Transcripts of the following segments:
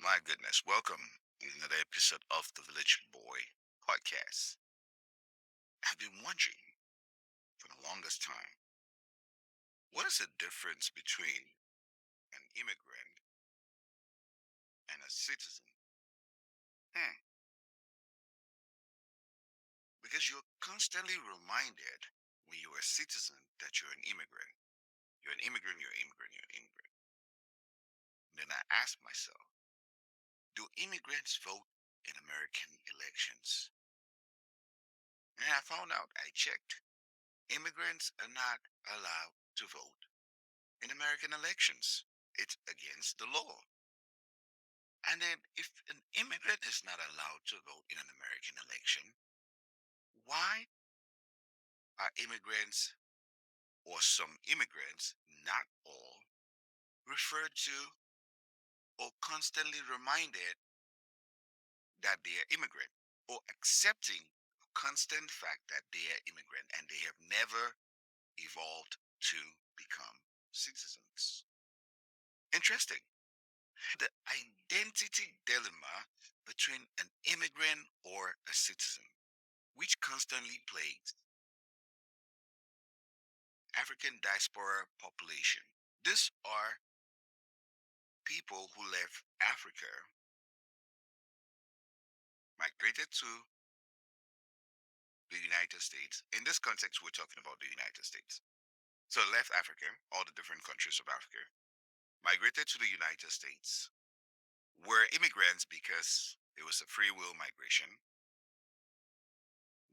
My goodness, welcome to another episode of the Village Boy podcast. I've been wondering for the longest time, what is the difference between an immigrant and a citizen? Hmm. Because you're constantly reminded when you're a citizen that you're an immigrant. You're an immigrant, you're an immigrant, you're an immigrant. Then I ask myself, do immigrants vote in American elections? And I found out, I checked, immigrants are not allowed to vote in American elections. It's against the law. And then, if an immigrant is not allowed to vote in an American election, why are immigrants or some immigrants, not all, referred to or constantly reminded that they are immigrant or accepting a constant fact that they are immigrant and they have never evolved to become citizens? Interesting. The identity dilemma between an immigrant or a citizen, which constantly plagues African diaspora population. These are people who left Africa, migrated to the United States. In this context, we're talking about the United States. So left Africa, all the different countries of Africa, migrated to the United States, were immigrants because it was a free will migration.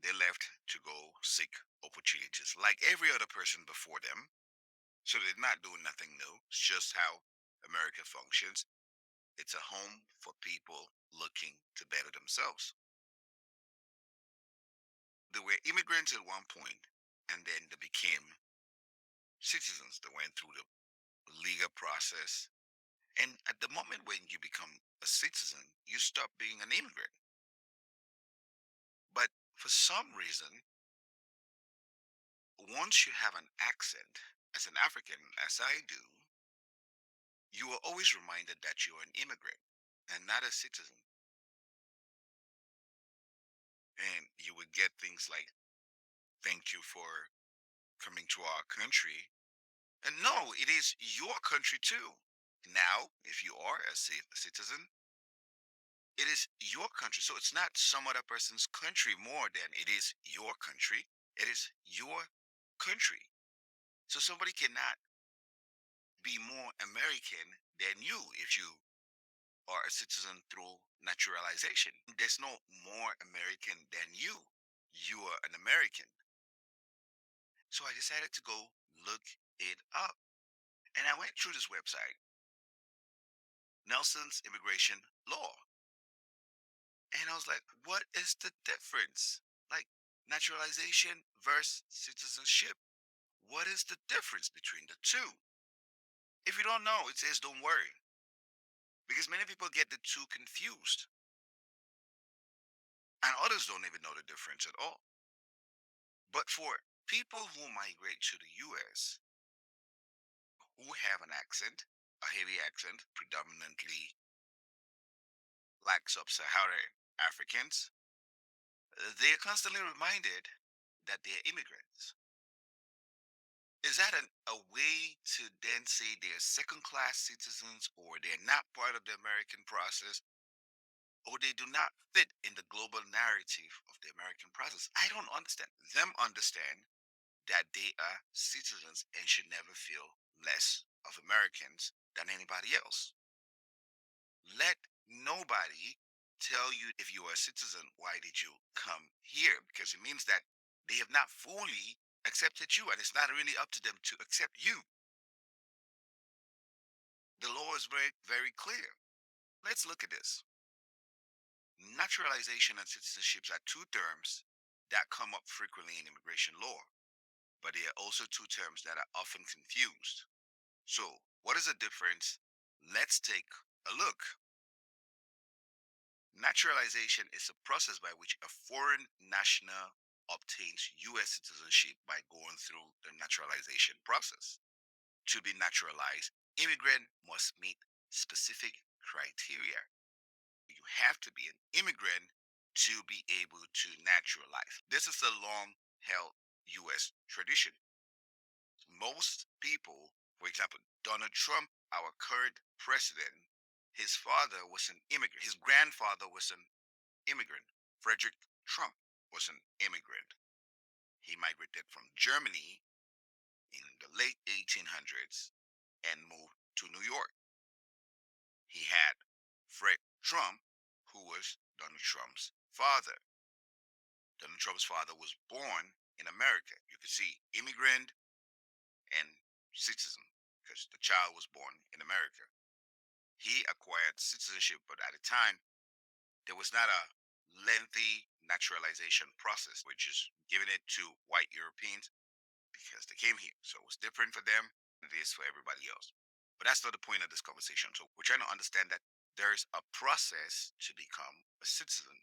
They left to go seek opportunities like every other person before them. So they're not doing nothing new. It's just how America functions. It's a home for people looking to better themselves. They were immigrants at one point, and then they became citizens. They went through the legal process. And at the moment when you become a citizen, you stop being an immigrant. But for some reason, once you have an accent, as an African, as I do, you are always reminded that you're an immigrant and not a citizen. And you would get things like, thank you for coming to our country. And no, it is your country too. Now, if you are a citizen, it is your country. So it's not some other person's country more than it is your country. It is your country. So somebody cannot be more American than you if you are a citizen through naturalization. There's no more American than you. You are an American. So I decided to go look it up. And I went through this website, Nelson's Immigration Law. And I was like, what is the difference? Like naturalization versus citizenship. What is the difference between the two? If you don't know, it says don't worry. Because many people get the two confused. And others don't even know the difference at all. But for people who migrate to the US, who have an accent, a heavy accent, predominantly like sub-Saharan Africans, they're constantly reminded that they're immigrants. Is that a way to then say they're second class citizens or they're not part of the American process or they do not fit in the global narrative of the American process? I don't understand. Them understand that they are citizens and should never feel less of Americans than anybody else. Let nobody tell you if you are a citizen, why did you come here? Because it means that they have not fully accepted you and it's not really up to them to accept you. The law is very, very clear. Let's look at this. Naturalization and citizenships are two terms that come up frequently in immigration law, but they are also two terms that are often confused. So, what is the difference? Let's take a look. Naturalization is a process by which a foreign national obtains U.S. citizenship by going through the naturalization process. To be naturalized, immigrant must meet specific criteria. You have to be an immigrant to be able to naturalize. This is a long held US tradition. Most people, for example, Donald Trump, our current president, his father was an immigrant. His grandfather was an immigrant. Frederick Trump was an immigrant. He migrated from Germany in the late 1800s and moved to New York. He had Fred Trump, who was Donald Trump's father. Donald Trump's father was born in America. You can see immigrant and citizen because the child was born in America. He acquired citizenship, but at the time, there was not a lengthy naturalization process, which is giving it to white Europeans because they came here. So it was different for them than it is for everybody else. But that's not the point of this conversation. So we're trying to understand that there's a process to become a citizen.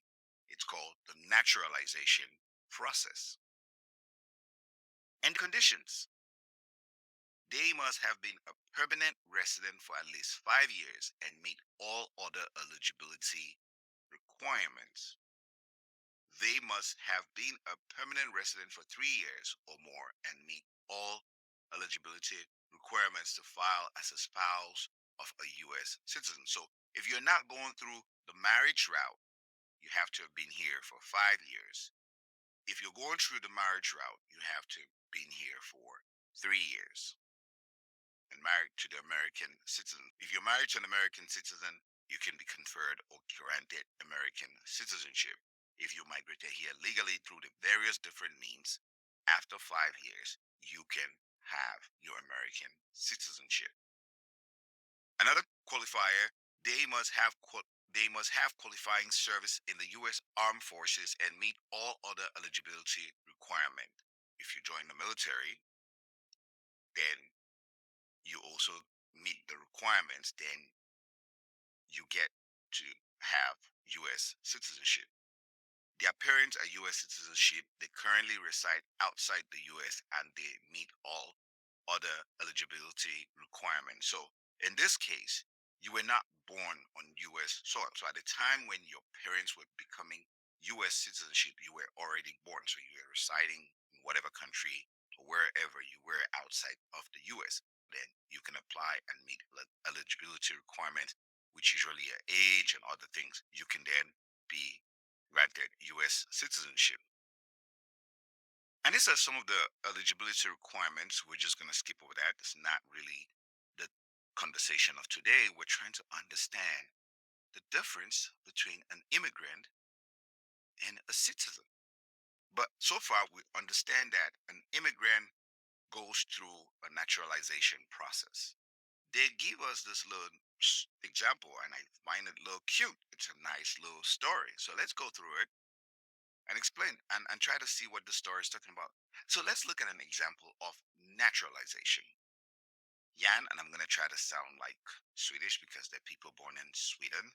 It's called the naturalization process. And conditions. They must have been a permanent resident for at least 5 years and meet all other eligibility requirements. They must have been a permanent resident for 3 years or more and meet all eligibility requirements to file as a spouse of a U.S. citizen. So if you're not going through the marriage route, you have to have been here for 5 years. If you're going through the marriage route, you have to have been here for 3 years and married to the American citizen. If you're married to an American citizen, you can be conferred or granted American citizenship. If you migrated here legally through the various different means, after 5 years, you can have your American citizenship. Another qualifier, they must have they must have qualifying service in the U.S. Armed Forces and meet all other eligibility requirements. If you join the military, then you also meet the requirements, then you get to have U.S. citizenship. Their parents are U.S. citizenship. They currently reside outside the U.S. and they meet all other eligibility requirements. So in this case, you were not born on U.S. soil. So at the time when your parents were becoming U.S. citizenship, you were already born. So you were residing in whatever country or wherever you were outside of the U.S. Then you can apply and meet eligibility requirements, which usually are age and other things. You can then be granted U.S. citizenship. And these are some of the eligibility requirements. We're just going to skip over that. It's not really the conversation of today. We're trying to understand the difference between an immigrant and a citizen. But so far, we understand that an immigrant goes through a naturalization process. They give us this little example, and I find it a little cute. It's a nice little story. So let's go through it and explain and try to see what the story is talking about. So let's look at an example of naturalization. Jan, and I'm going to try to sound like Swedish because they're people born in Sweden.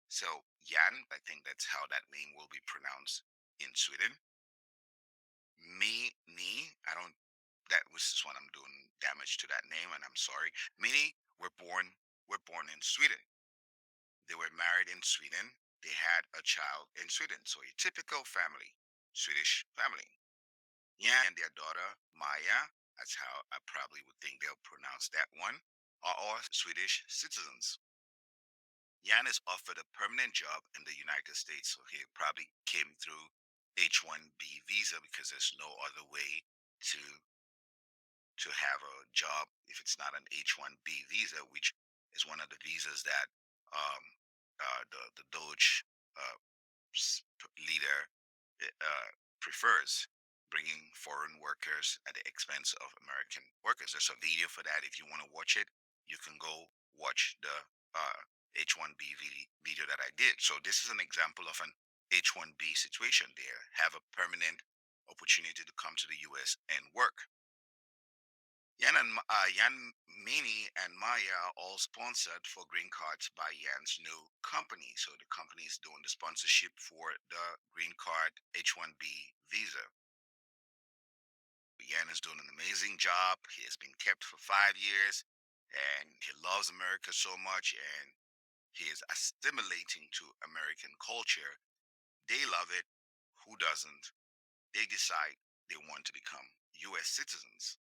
So Jan, I think that's how that name will be pronounced in Sweden. Me, I don't, that was just when I'm doing damage to that name, and I'm sorry. Mini were born in Sweden. They were married in Sweden. They had a child in Sweden. So a typical family, Swedish family. Yeah, and their daughter, Maya, that's how I probably would think they'll pronounce that one, are all Swedish citizens. Jan is offered a permanent job in the United States, so he probably came through H-1B visa because there's no other way to to have a job if it's not an H-1B visa, which is one of the visas that um, the Doge uh, leader prefers, bringing foreign workers at the expense of American workers. There's a video for that. If you want to watch it, you can go watch the H-1B video that I did. So this is an example of an H-1B situation. They have a permanent opportunity to come to the U.S. and work. Yan Mini and Maya are all sponsored for green cards by Yan's new company. So the company is doing the sponsorship for the green card H-1B visa. Yan is doing an amazing job. He has been kept for 5 years and he loves America so much. And He is assimilating to American culture. They love it. Who doesn't? They decide they want to become US citizens.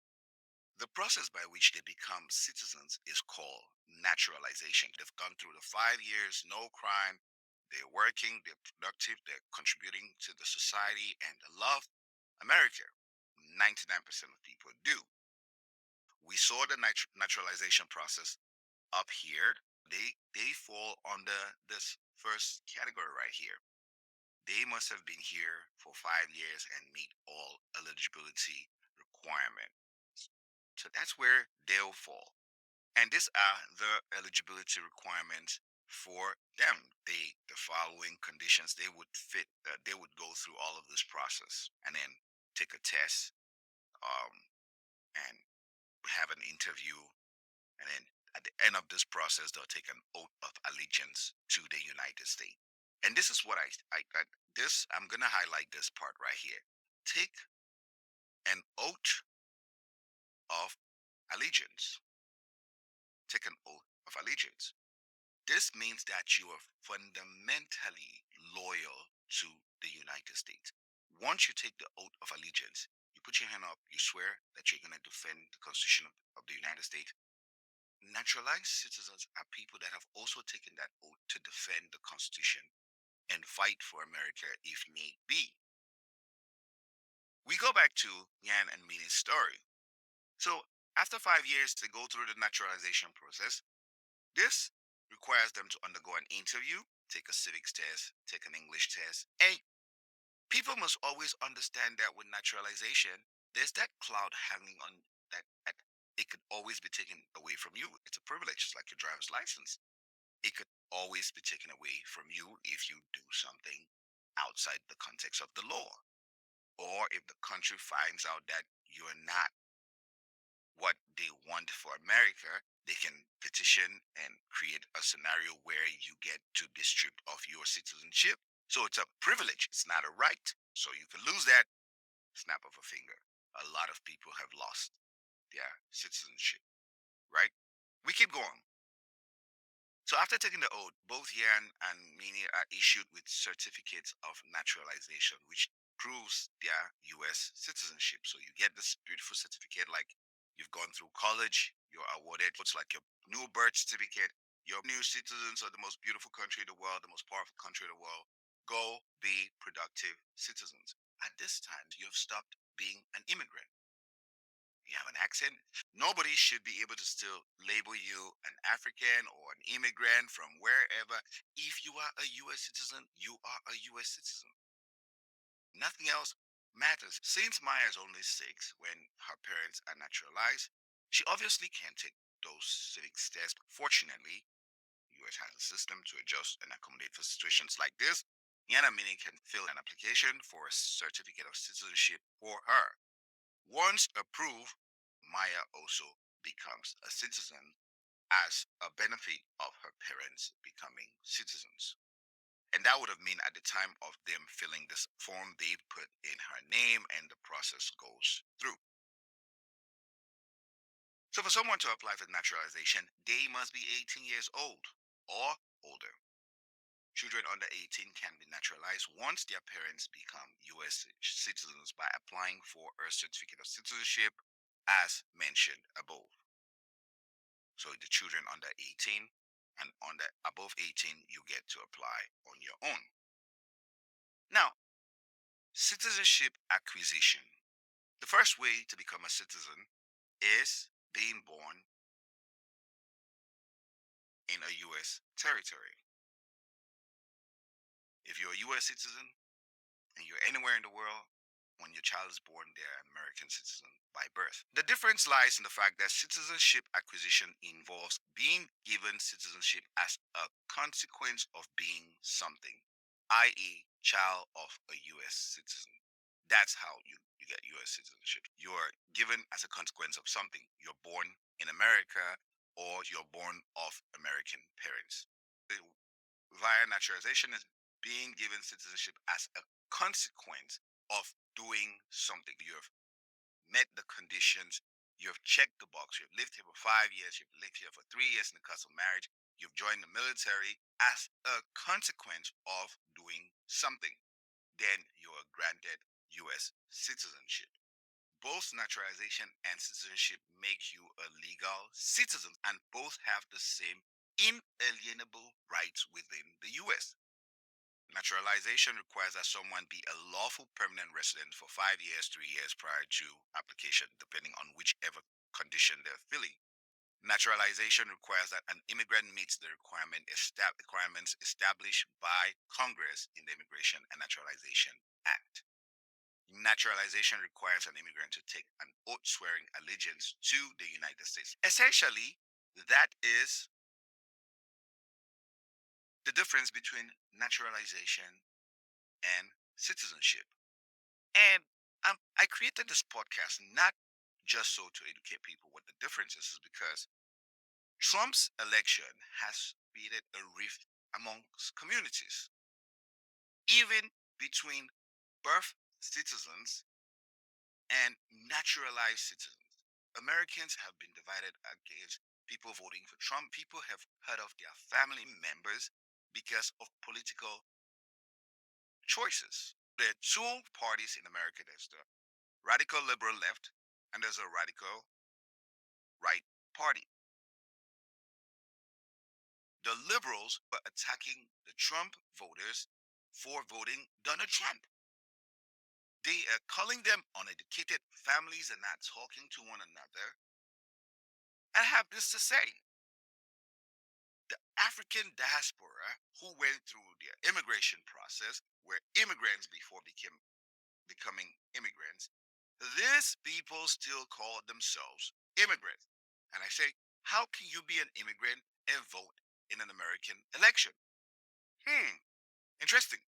The process by which they become citizens is called naturalization. They've gone through the 5 years, no crime. They're working, they're productive, they're contributing to the society, and they love America. 99% of people do. We saw the naturalization process up here. They fall under this first category right here. They must have been here for 5 years and meet all eligibility requirements. So that's where they'll fall. And these are the eligibility requirements for them. The following conditions they would fit. They would go through all of this process and then take a test, um, and have an interview, and then at the end of this process, they'll take an oath of allegiance to the United States. And this is what I'm gonna highlight this part right here. Take an oath of allegiance. Take an oath of allegiance. This means that you are fundamentally loyal to the United States. Once you take the oath of allegiance, you put your hand up, you swear that you're going to defend the Constitution of the United States. Naturalized citizens are people that have also taken that oath to defend the Constitution and fight for America if need be. We go back to Yan and Minnie's story. So, after 5 years to go through the naturalization process, this requires them to undergo an interview, take a civics test, take an English test. And people must always understand that with naturalization, there's that cloud hanging on that it could always be taken away from you. It's a privilege, it's like your driver's license. It could always be taken away from you if you do something outside the context of the law. Or if the country finds out that you're not what they want for America, they can petition and create a scenario where you get to be stripped of your citizenship. So it's a privilege, it's not a right. So you can lose that snap of a finger. A lot of people have lost their citizenship, right? We keep going. So after taking the oath, both Yan and Mini are issued with certificates of naturalization, which proves their US citizenship. So you get this beautiful certificate like you've gone through college, you're awarded what's like your new birth certificate. Your new citizens of the most beautiful country in the world, the most powerful country in the world. Go be productive citizens. At this time, you have stopped being an immigrant. You have an accent. Nobody should be able to still label you an African or an immigrant from wherever. If you are a US citizen, you are a US citizen. Nothing else matters. Since Maya is only 6 when her parents are naturalized, she obviously can't take those civics tests. Fortunately, US has a system to adjust and accommodate for situations like this. Yana Mini can fill an application for a certificate of citizenship for her. Once approved, Maya also becomes a citizen as a benefit of her parents becoming citizens. And that would have meant at the time of them filling this form, they put in her name and the process goes through. So for someone to apply for naturalization, they must be 18 years old or older. Children under 18 can be naturalized once their parents become US citizens by applying for a certificate of citizenship as mentioned above. So the children under 18 and under above 18, you get to apply on your own. Now, citizenship acquisition. The first way to become a citizen is being born in a US territory. If you're a US citizen and you're anywhere in the world, when your child is born, they're American citizen by birth. The difference lies in the fact that citizenship acquisition involves being given citizenship as a consequence of being something, i.e., child of a US citizen. That's how you get US citizenship. You're given as a consequence of something. You're born in America or you're born of American parents. Via naturalization is being given citizenship as a consequence of doing something. You have met the conditions, you have checked the box, you've lived here for 5 years, you've lived here for 3 years in the custom marriage. You've joined the military as a consequence of doing something. Then you're granted U.S. citizenship. Both naturalization and citizenship make you a legal citizen, and both have the same inalienable rights within the U.S. Naturalization requires that someone be a lawful permanent resident for 5 years, 3 years prior to application, depending on whichever condition they're filling. Naturalization requires that an immigrant meets the requirements established by Congress in the Immigration and Naturalization Act. Naturalization requires an immigrant to take an oath swearing allegiance to the United States. Essentially, that is the difference between naturalization and citizenship. And I created this podcast not just so to educate people what the difference is because Trump's election has created a rift amongst communities, even between birth citizens and naturalized citizens. Americans have been divided against people voting for Trump. People have cut off their family members because of political choices. There are two parties in America. There's the radical liberal left and there's a radical right party. The liberals were attacking the Trump voters for voting Donald Trump. They are calling them uneducated families and not talking to one another. I have this to say. The African diaspora who went through their immigration process were immigrants before becoming immigrants. These people still call themselves immigrants. And I say, how can you be an immigrant and vote in an American election? Hmm, interesting.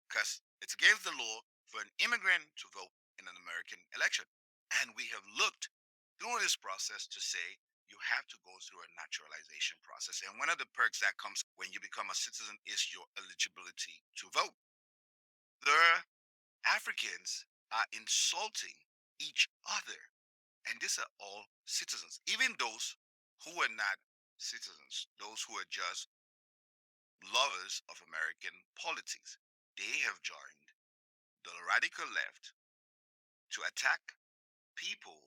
Because it's against the law for an immigrant to vote in an American election. And we have looked through this process to say you have to go through a naturalization process. And one of the perks that comes when you become a citizen is your eligibility to vote. The Africans are insulting each other. And these are all citizens, even those who are not citizens, those who are just lovers of American politics. They have joined the radical left to attack people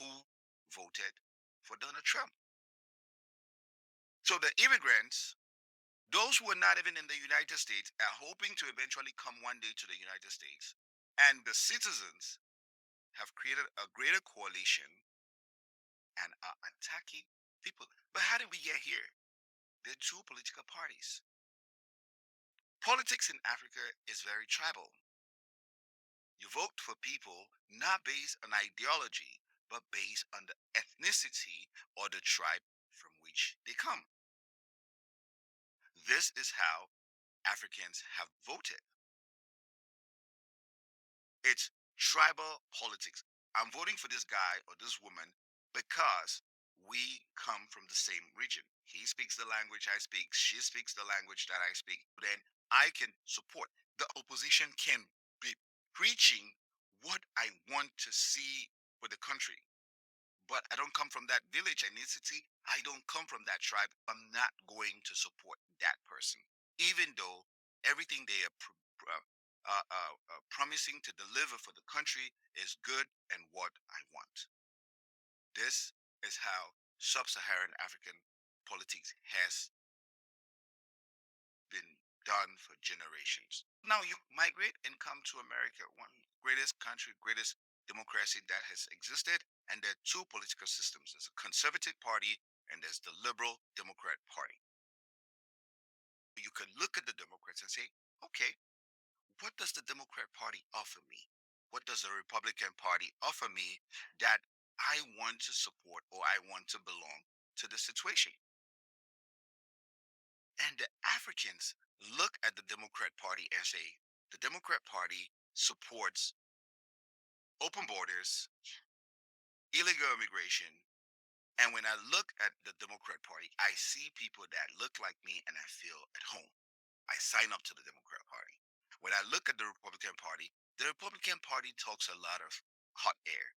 who voted for Donald Trump. So the immigrants, those who are not even in the United States, are hoping to eventually come one day to the United States. And the citizens have created a greater coalition and are attacking people. But how did we get here? There are two political parties. Politics in Africa is very tribal. You vote for people not based on ideology, but based on the ethnicity or the tribe from which they come. This is how Africans have voted. It's tribal politics. I'm voting for this guy or this woman because we come from the same region. He speaks the language I speak, she speaks the language that I speak. Then I can support. The opposition can be preaching what I want to see for the country. But I don't come from that village ethnicity. I don't come from that tribe. I'm not going to support that person, even though everything they are promising to deliver for the country is good and what I want. This is how sub-Saharan African politics has been done for generations. Now you migrate and come to America, one greatest country, greatest democracy that has existed, and there are two political systems. There's a conservative party and there's the liberal Democrat party. You can look at the Democrats and say, okay, what does the Democrat Party offer me? What does the Republican Party offer me that I want to support or I want to belong to the situation? And the Africans look at the Democrat Party and say, the Democrat Party supports open borders, illegal immigration. And when I look at the Democrat Party, I see people that look like me and I feel at home. I sign up to the Democrat Party. When I look at the Republican Party talks a lot of hot air.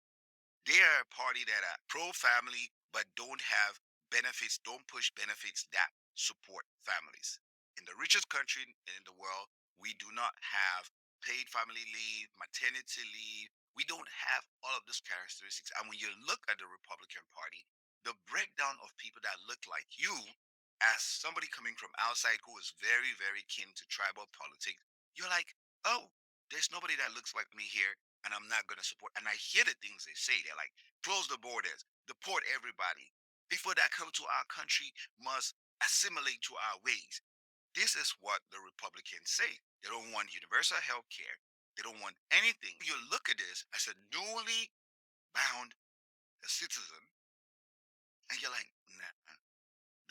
They are a party that are pro family but don't have benefits, don't push benefits that support families. In the richest country in the world, we do not have paid family leave, maternity leave. We don't have all of those characteristics. And when you look at the Republican Party, the breakdown of people that look like you, as somebody coming from outside who is very, very keen to tribal politics, you're like, oh, there's nobody that looks like me here, and I'm not going to support. And I hear the things they say. They're like, close the borders, deport everybody. People that come to our country must assimilate to our ways. This is what the Republicans say. They don't want universal health care. They don't want anything. You look at this as a newly bound citizen, and you're like, nah.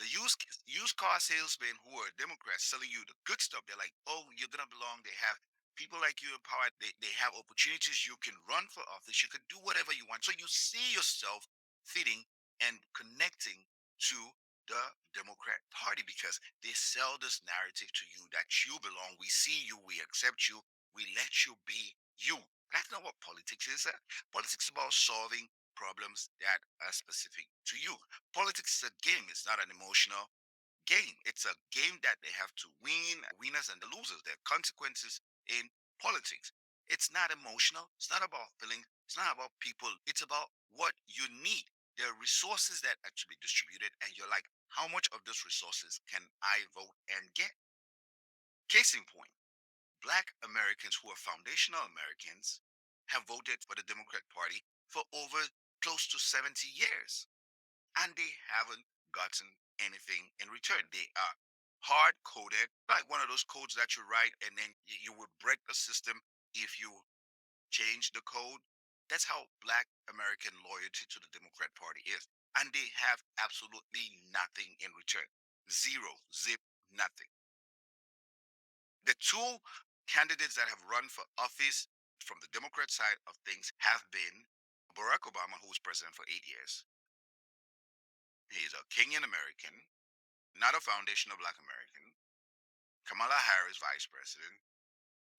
The used car salesmen who are Democrats selling you the good stuff, they're like, oh, you're gonna belong. They have people like you in power. They have opportunities. You can run for office. You can do whatever you want. So you see yourself fitting and connecting to the Democrat Party because they sell this narrative to you that you belong. We see you. We accept you. We let you be you. That's not what politics is. Politics is about solving problems that are specific to you. Politics is a game. It's not an emotional game. It's a game that they have to win, winners and the losers. There are consequences in politics. It's not emotional. It's not about feelings. It's not about people. It's about what you need. There are resources that are to be distributed, and you're like, how much of those resources can I vote and get? Case in point, Black Americans who are foundational Americans have voted for the Democrat Party for over close to 70 years and they haven't gotten anything in return. They are hard coded, like one of those codes that you write and then you would break the system if you change the code. That's how Black American loyalty to the Democrat Party is. And they have absolutely nothing in return. Zero, zip, nothing. The two candidates that have run for office from the Democrat side of things have been Barack Obama, who was president for 8 years. He's a Kenyan American, not a foundational Black American. Kamala Harris, vice president.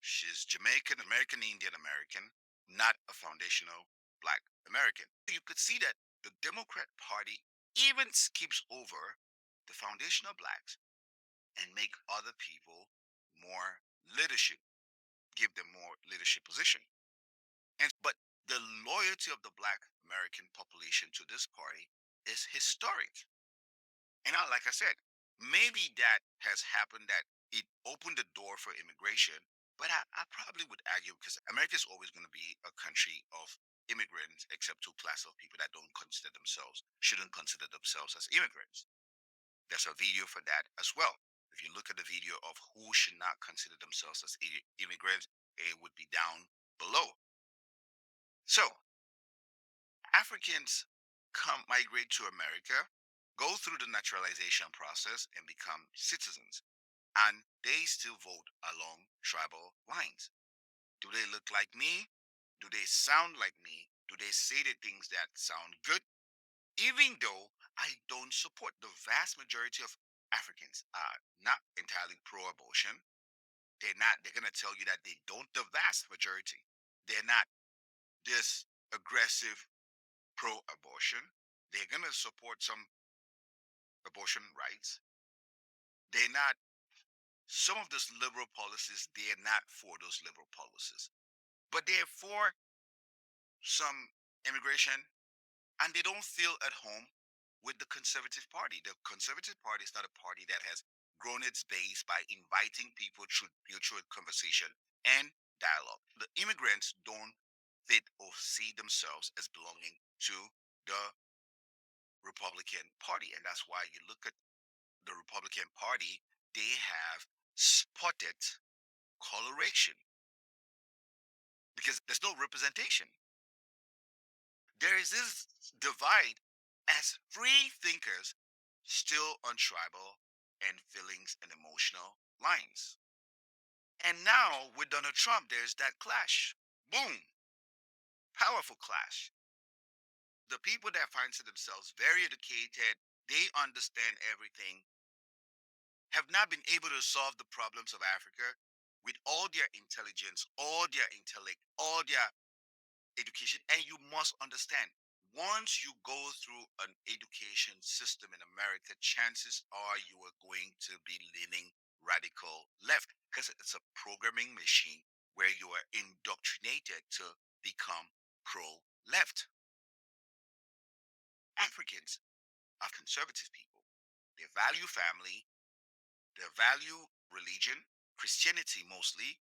She's Jamaican American, Indian American, not a foundational Black American. You could see that the Democrat Party even skips over the foundational Blacks and make other people more leadership, give them more leadership position. And but the loyalty of the Black American population to this party is historic. And like I said, maybe that has happened that it opened the door for immigration. But I probably would argue because America is always going to be a country of immigrants, except two classes of people that don't consider themselves, shouldn't consider themselves as immigrants. There's a video for that as well. If you look at the video of who should not consider themselves as immigrants, it would be down below. So Africans come migrate to America, go through the naturalization process, and become citizens. And they still vote along tribal lines. Do they look like me? Do they sound like me? Do they say the things that sound good? Even though I don't support the vast majority of Africans are not entirely pro-abortion. They're gonna tell you that they don't, the vast majority. They're not this aggressive pro-abortion. They're gonna support some abortion rights. They're not some of those liberal policies, they're not for those liberal policies. But they're for some immigration and they don't feel at home with the Conservative Party. The Conservative Party is not a party that has grown its base by inviting people through mutual conversation and dialogue. The immigrants don't fit or see themselves as belonging to the Republican Party. And that's why you look at the Republican Party, they have spotted coloration because there's no representation. There is this divide as free thinkers still on tribal and feelings and emotional lines. And now with Donald Trump, there's that clash. Boom, powerful clash. The people that find themselves very educated, they understand everything, have not been able to solve the problems of Africa with all their intelligence, all their intellect, all their education. And you must understand Once you go through an education system in America, chances are you are going to be leaning radical left because it's a programming machine where you are indoctrinated to become pro left. Africans are conservative people. They value family, they value religion, Christianity mostly.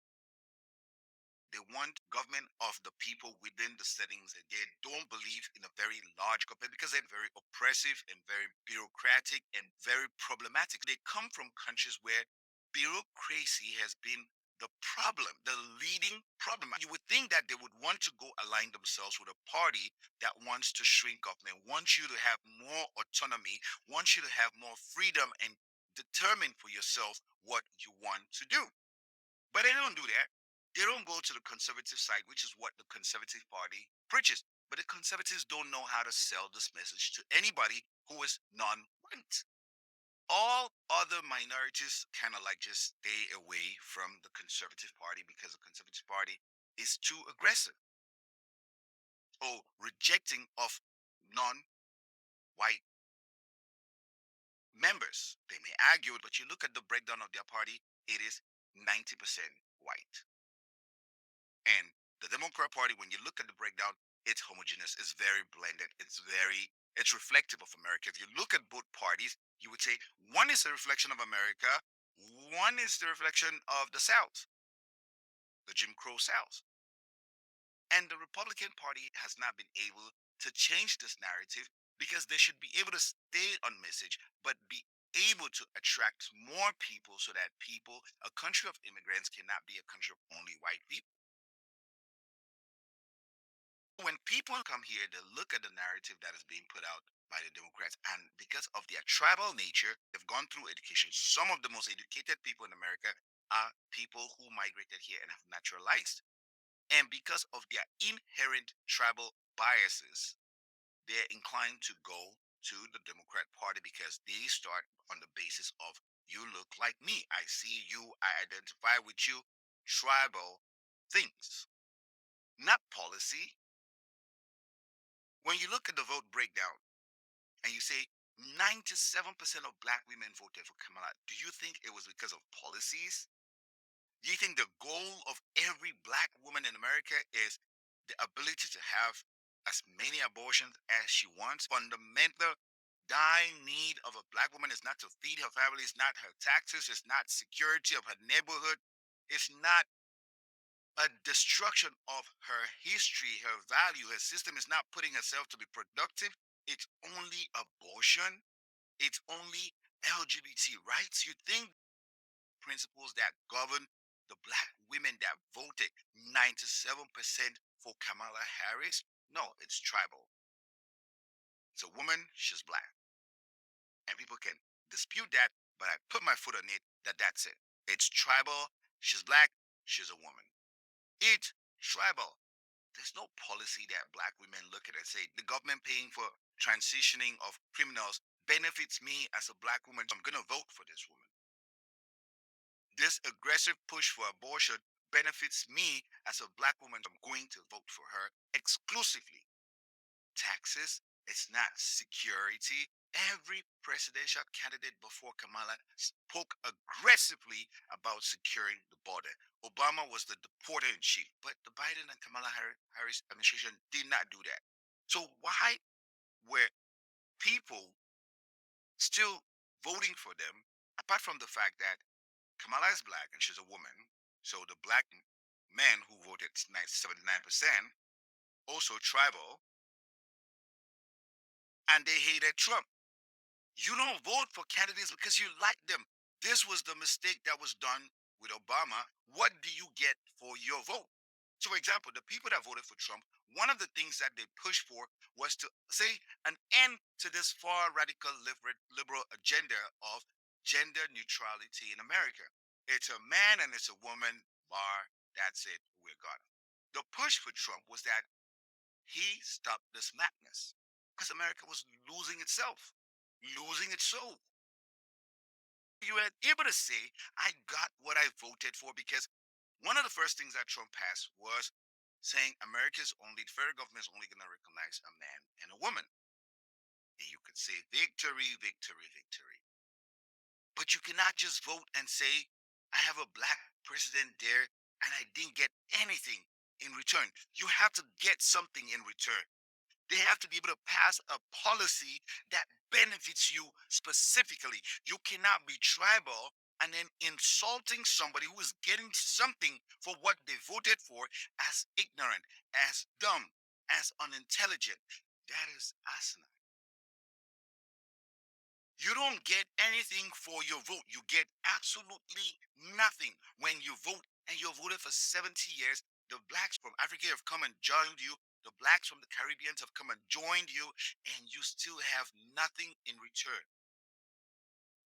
They want government of the people within the settings, and they don't believe in a very large government because they're very oppressive and very bureaucratic and very problematic. They come from countries where bureaucracy has been the problem, the leading problem. You would think that they would want to go align themselves with a party that wants to shrink government, wants you to have more autonomy, wants you to have more freedom and determine for yourself what you want to do. But they don't do that. They don't go to the conservative side, which is what the conservative party preaches. But the conservatives don't know how to sell this message to anybody who is non-white. All other minorities kind of like just stay away from the conservative party because the conservative party is too aggressive or rejecting of non-white members. They may argue, but you look at the breakdown of their party, it is 90% white. And the Democrat Party, when you look at the breakdown, it's homogeneous, it's very blended, it's reflective of America. If you look at both parties, you would say one is a reflection of America, one is the reflection of the South, the Jim Crow South. And the Republican Party has not been able to change this narrative because they should be able to stay on message, but be able to attract more people so that people, a country of immigrants, cannot be a country of only white people. When people come here, they look at the narrative that is being put out by the Democrats, and because of their tribal nature, they've gone through education. Some of the most educated people in America are people who migrated here and have naturalized. And because of their inherent tribal biases, they're inclined to go to the Democrat Party because they start on the basis of you look like me. I see you, I identify with you. Tribal things, not policy. When you look at the vote breakdown, and you say 97% of black women voted for Kamala, do you think it was because of policies? Do you think the goal of every black woman in America is the ability to have as many abortions as she wants? Fundamental dying need of a black woman is not to feed her family, it's not her taxes, it's not security of her neighborhood, it's not a destruction of her history, her value, her system is not putting herself to be productive. It's only abortion. It's only LGBT rights. You think principles that govern the black women that voted 97% for Kamala Harris? No, it's tribal. It's a woman, she's black. And people can dispute that, but I put my foot on it that that's it. It's tribal, she's black, she's a woman. It's tribal. There's no policy that black women look at and say the government paying for transitioning of criminals benefits me as a black woman, so I'm going to vote for this woman. This aggressive push for abortion benefits me as a black woman, so I'm going to vote for her exclusively. Taxes, it's not security. Every presidential candidate before Kamala spoke aggressively about securing the border. Obama was the deporter in chief, but the Biden and Kamala Harris administration did not do that. So why were people still voting for them, apart from the fact that Kamala is black and she's a woman? So the black men who voted 79% also tribal, and they hated Trump. You don't vote for candidates because you like them. This was the mistake that was done with Obama. What do you get for your vote? So, for example, the people that voted for Trump, one of the things that they pushed for was to say an end to this far radical liberal agenda of gender neutrality in America. It's a man and it's a woman, bar, that's it, we're gone. The push for Trump was that he stopped this madness because America was losing itself, losing its soul. You were able to say, I got what I voted for because one of the first things that Trump passed was saying America's only the federal government is only going to recognize a man and a woman. And you could say victory, victory, victory. But you cannot just vote and say, I have a black president there and I didn't get anything in return. You have to get something in return. They have to be able to pass a policy that benefits you specifically. You cannot be tribal and then insulting somebody who is getting something for what they voted for as ignorant, as dumb, as unintelligent. That is asinine. You don't get anything for your vote. You get absolutely nothing when you vote, and you voted for 70 years. The blacks from Africa have come and joined you. The blacks from the Caribbean have come and joined you, and you still have nothing in return.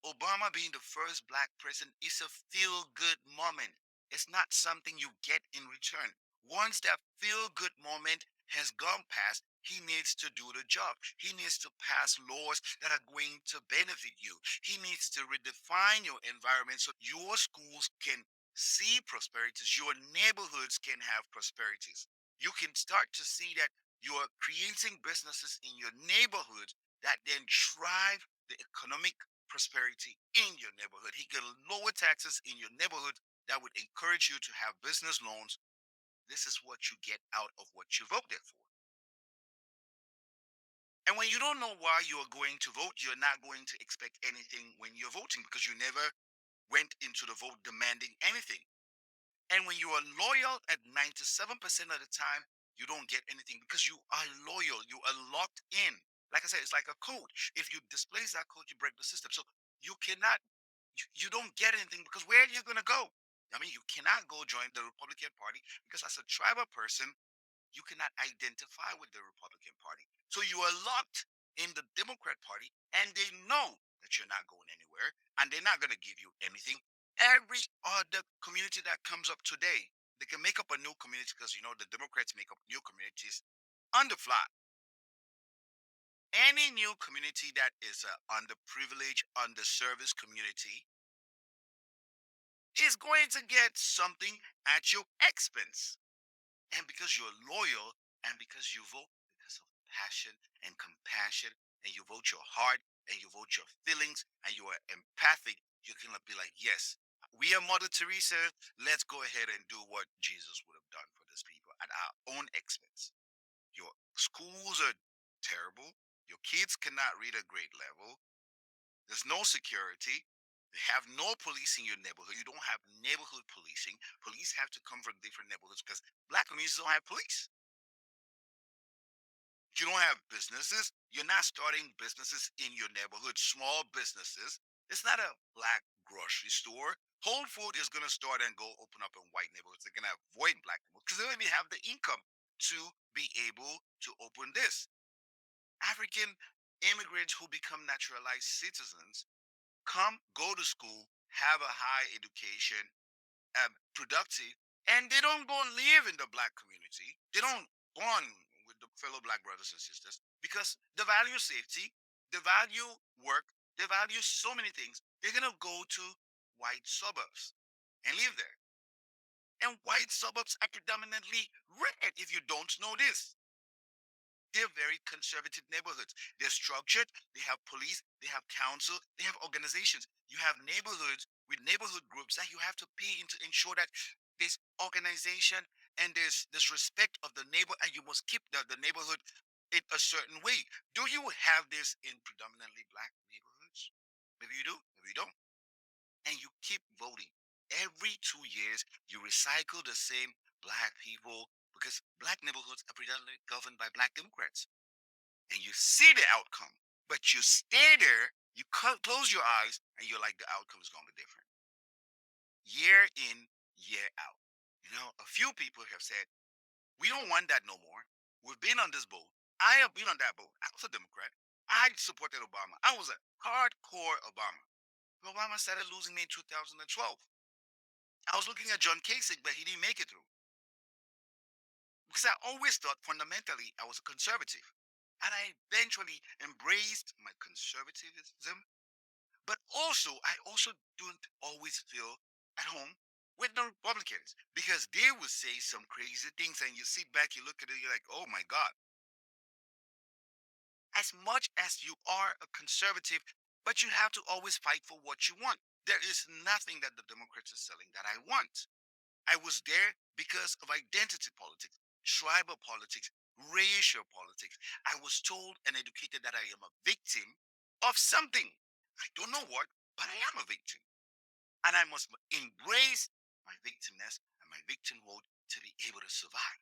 Obama being the first black president is a feel good moment. It's not something you get in return. Once that feel good moment has gone past, he needs to do the job. He needs to pass laws that are going to benefit you. He needs to redefine your environment so your schools can see prosperities, your neighborhoods can have prosperities. You can start to see that you are creating businesses in your neighborhood that then drive the economic prosperity in your neighborhood. He can lower taxes in your neighborhood that would encourage you to have business loans. This is what you get out of what you voted for. And when you don't know why you're going to vote, you're not going to expect anything when you're voting because you never went into the vote demanding anything. And when you are loyal at 97% of the time, you don't get anything because you are loyal. You are locked in. Like I said, it's like a code. If you displace that code, you break the system. So you cannot, you don't get anything because where are you going to go? I mean, you cannot go join the Republican Party because as a tribal person, you cannot identify with the Republican Party. So you are locked in the Democrat Party, and they know that you're not going anywhere, and they're not going to give you anything. Every other community that comes up today, they can make up a new community because you know the Democrats make up new communities on the fly. Any new community that is a underprivileged, underserviced community is going to get something at your expense. And because you're loyal and because you vote because of passion and compassion and you vote your heart and you vote your feelings and you are empathic, you can be like, yes, we are Mother Teresa. Let's go ahead and do what Jesus would have done for these people at our own expense. Your schools are terrible. Your kids cannot read a grade level. There's no security. You have no police in your neighborhood. You don't have neighborhood policing. Police have to come from different neighborhoods because black communities don't have police. You don't have businesses. You're not starting businesses in your neighborhood, small businesses. It's not a black grocery store. Whole Food is going to start and go open up in white neighborhoods. They're going to avoid black people because they don't even have the income to be able to open this. African immigrants who become naturalized citizens come, go to school, have a high education, productive, and they don't go and live in the black community. They don't bond with the fellow black brothers and sisters because they value safety, they value work, they value so many things. They're gonna go to white suburbs and live there. And white suburbs are predominantly red. If you don't know this, they're very conservative neighborhoods. They're structured. They have police. They have council. They have organizations. You have neighborhoods with neighborhood groups that you have to pay in to ensure that there's organization and there's this respect of the neighbor, and you must keep the neighborhood in a certain way. Do you have this in predominantly black neighborhoods? Maybe you do. Maybe you don't. And you keep voting. Every 2 years, you recycle the same black people because black neighborhoods are predominantly governed by black Democrats and you see the outcome, but you stay there, you close your eyes, and you're like, the outcome is going to be different. Year in, year out. You know, a few people have said, we don't want that no more. We've been on this boat. I have been on that boat. I was a Democrat. I supported Obama. I was a hardcore Obama. Obama started losing me in 2012. I was looking at John Kasich, but he didn't make it through. Because I always thought fundamentally I was a conservative. And I eventually embraced my conservatism. But also, I also don't always feel at home with the Republicans because they will say some crazy things, and you sit back, you look at it, you're like, oh my God. As much as you are a conservative, but you have to always fight for what you want. There is nothing that the Democrats are selling that I want. I was there because of identity politics, tribal politics, racial politics. I was told and educated that I am a victim of something. I don't know what, but I am a victim. And I must embrace my victimness and my victim role to be able to survive.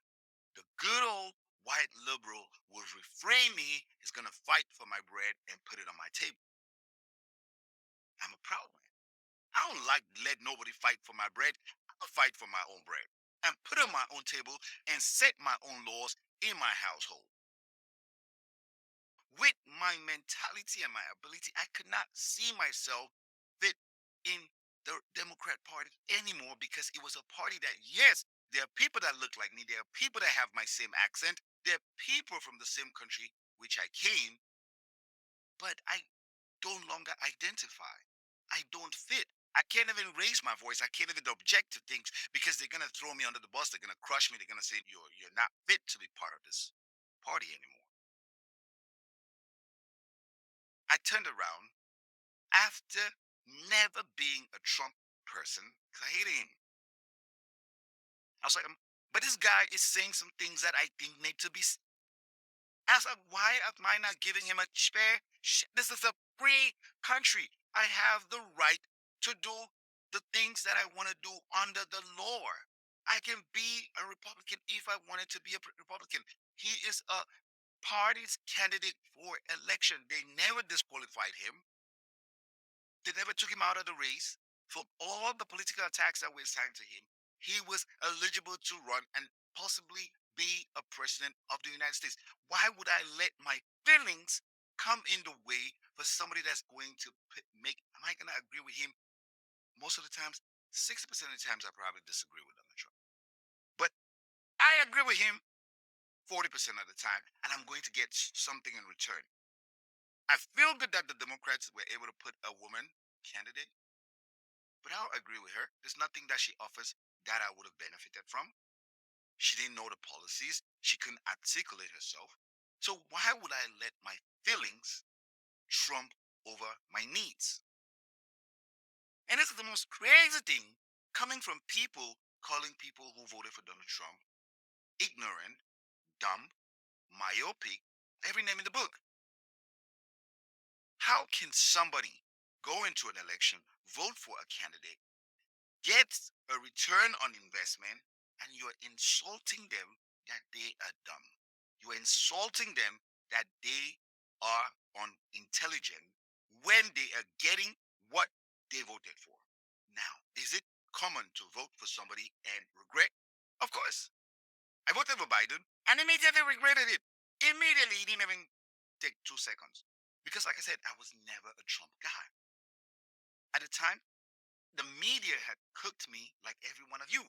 The good old white liberal will refrain me, is going to fight for my bread and put it on my table. I'm a proud man. I don't like let nobody fight for my bread. I'll fight for my own bread and put it on my own table and set my own laws in my household. With my mentality and my ability, I could not see myself fit in the Democrat Party anymore because it was a party that, yes, there are people that look like me, there are people that have my same accent, there are people from the same country which I came, but I don't longer identify. I don't fit. I can't even raise my voice. I can't even object to things because they're gonna throw me under the bus. They're gonna crush me. They're gonna say you're not fit to be part of this party anymore. I turned around after never being a Trump person. 'Cause I hated him. I was like, but this guy is saying some things that I think need to be. I was like, why am I not giving him a fair? This is a free country. I have the right to do the things that I want to do under the law. I can be a Republican if I wanted to be a Republican. He is a party's candidate for election. They never disqualified him. They never took him out of the race. For all the political attacks that were assigned to him, he was eligible to run and possibly be a president of the United States. Why would I let my feelings come in the way for somebody that's going to make? Am I going to agree with him? Most of the times, 60% of the times, I probably disagree with Donald Trump. But I agree with him 40% of the time, and I'm going to get something in return. I feel good that the Democrats were able to put a woman candidate. But I'll agree with her. There's nothing that she offers that I would have benefited from. She didn't know the policies. She couldn't articulate herself. So why would I let my feelings trump over my needs? And this is the most crazy thing coming from people calling people who voted for Donald Trump ignorant, dumb, myopic, every name in the book. How can somebody go into an election, vote for a candidate, gets a return on investment, and you're insulting them that they are dumb. You're insulting them that they are unintelligent when they are getting what they voted for. Now, is it common to vote for somebody and regret? Of course. I voted for Biden and immediately regretted it. Immediately, it didn't even take 2 seconds. Because, like I said, I was never a Trump guy. At the time, the media had cooked me like every one of you.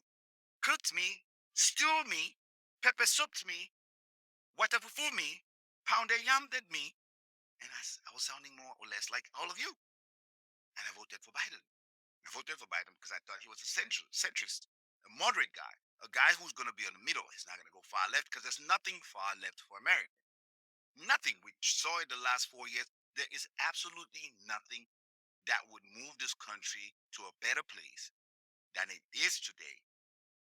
Cooked me, stewed me, pepper souped me, whatever for me, pounded yammed me, and I was sounding more or less like all of you. And I voted for Biden. I voted for Biden because I thought he was a centrist, a moderate guy, a guy who's going to be in the middle. He's not going to go far left because there's nothing far left for America. Nothing. We saw in the last 4 years, there is absolutely nothing that would move this country to a better place than it is today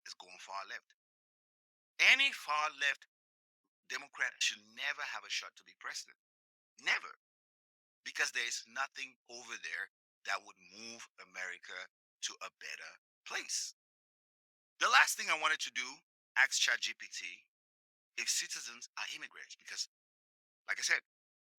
is going far left. Any far left Democrat should never have a shot to be president. Never. Because there is nothing over there that would move America to a better place. The last thing I wanted to do, ask ChatGPT if citizens are immigrants. Because, like I said,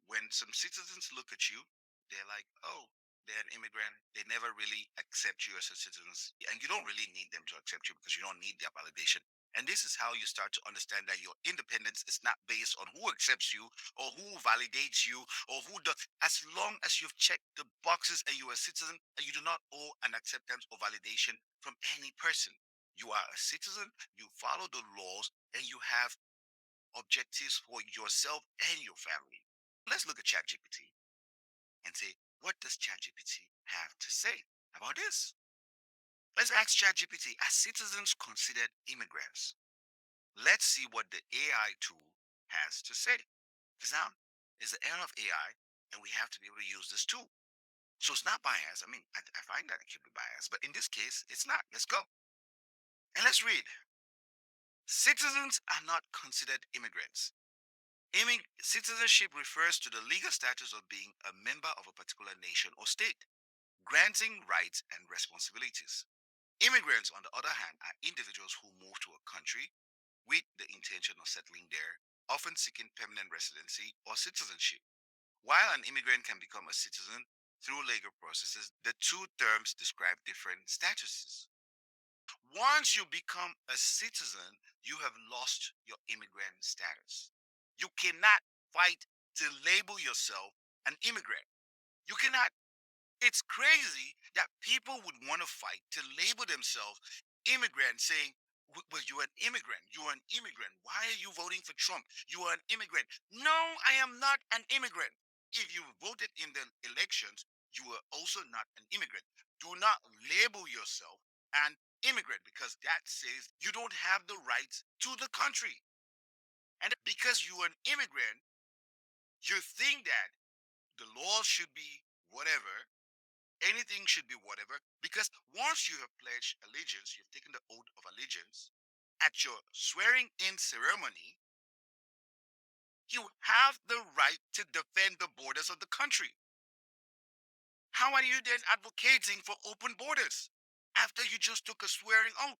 when some citizens look at you, they're like, oh, they're an immigrant. They never really accept you as a citizen. And you don't really need them to accept you because you don't need their validation. And this is how you start to understand that your independence is not based on who accepts you or who validates you or who does. As long as you've checked the boxes and you're a citizen, and you do not owe an acceptance or validation from any person. You are a citizen, you follow the laws, and you have objectives for yourself and your family. Let's look at ChatGPT and say, what does ChatGPT have to say about this? Let's ask ChatGPT, are citizens considered immigrants? Let's see what the AI tool has to say. Because now is the era of AI, and we have to be able to use this tool. So it's not biased. I mean, I find that it can be biased, but in this case, it's not. Let's go. And let's read. Citizens are not considered immigrants. Citizenship refers to the legal status of being a member of a particular nation or state, granting rights and responsibilities. Immigrants, on the other hand, are individuals who move to a country with the intention of settling there, often seeking permanent residency or citizenship. While an immigrant can become a citizen through legal processes, the two terms describe different statuses. Once you become a citizen, you have lost your immigrant status. You cannot fight to label yourself an immigrant. You cannot. It's crazy that people would want to fight to label themselves immigrant, saying, Well, you're an immigrant. You're an immigrant. Why are you voting for Trump? You are an immigrant." No, I am not an immigrant. If you voted in the elections, you are also not an immigrant. Do not label yourself an immigrant, because that says you don't have the rights to the country. And because you are an immigrant, you think that the laws should be whatever, anything should be whatever, because once you have pledged allegiance, you've taken the oath of allegiance, at your swearing in ceremony, you have the right to defend the borders of the country. How are you then advocating for open borders after you just took a swearing oath?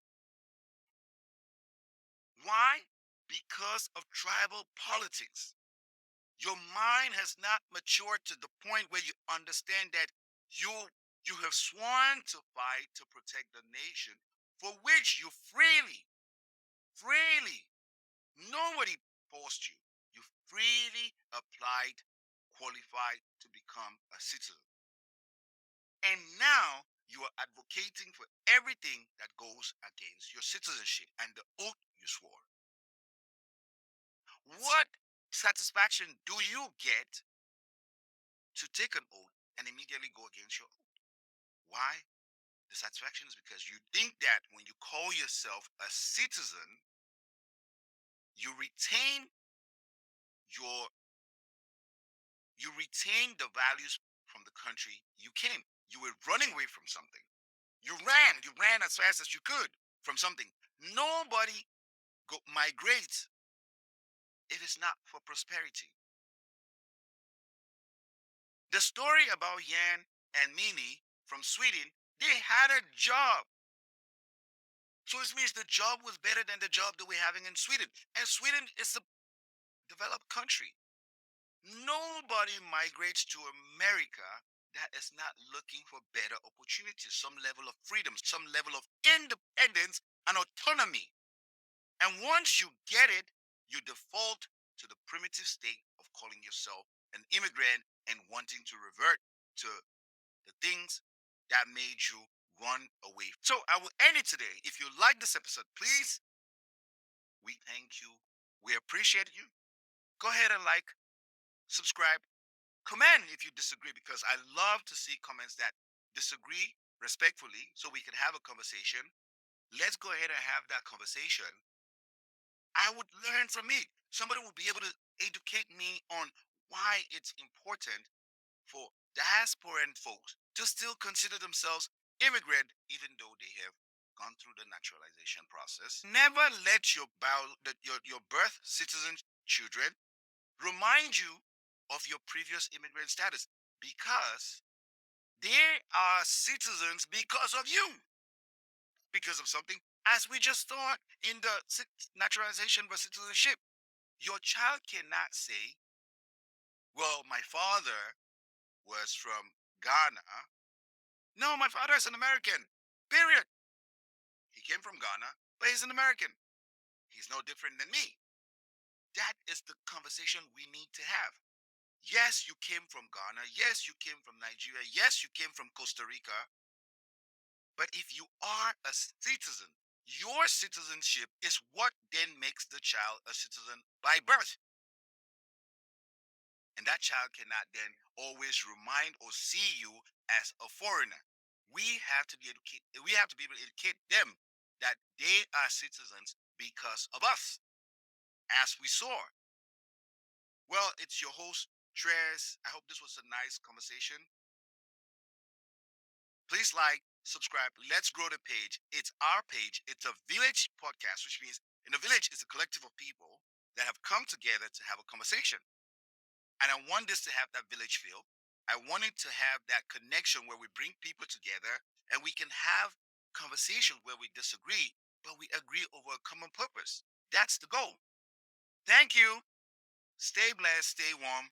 Why? Because of tribal politics. Your mind has not matured to the point where you understand that you have sworn to fight to protect the nation for which you freely, nobody forced you. You freely applied, qualified to become a citizen. And now you are advocating for everything that goes against your citizenship and the oath you swore. What satisfaction do you get to take an oath and immediately go against your oath? Why? The satisfaction is because you think that when you call yourself a citizen, you retain your you retain the values from the country you came. You were running away from something. You ran as fast as you could from something. Nobody migrates if it's not for prosperity. The story about Jan and Mini from Sweden, they had a job. So this means the job was better than the job that we're having in Sweden. And Sweden is a developed country. Nobody migrates to America that is not looking for better opportunities, some level of freedom, some level of independence and autonomy. And once you get it, you default to the primitive state of calling yourself an immigrant and wanting to revert to the things that made you run away. So I will end it today. If you like this episode, please, we thank you. We appreciate you. Go ahead and like, subscribe, comment if you disagree, because I love to see comments that disagree respectfully so we can have a conversation. Let's go ahead and have that conversation. I would learn from it. Somebody will be able to educate me on why it's important for diasporan folks to still consider themselves immigrant even though they have gone through the naturalization process. Never let your birth citizen children remind you of your previous immigrant status, because they are citizens because of you, because of something, as we just saw in the naturalization versus citizenship. Your child cannot say, well, my father was from Ghana. No, my father is an American. Period. He came from Ghana, but he's an American. He's no different than me. That is the conversation we need to have. Yes, you came from Ghana. Yes, you came from Nigeria. Yes, you came from Costa Rica. But if you are a citizen, your citizenship is what then makes the child a citizen by birth. And that child cannot then always remind or see you as a foreigner. We have to be able to educate them that they are citizens because of us, as we saw. Well, it's your host, Tres. I hope this was a nice conversation. Please like, subscribe. Let's grow the page. It's our page. It's a village podcast, which means in a village is a collective of people that have come together to have a conversation. And I want this to have that village feel. I want it to have that connection where we bring people together and we can have conversations where we disagree, but we agree over a common purpose. That's the goal. Thank you. Stay blessed, stay warm.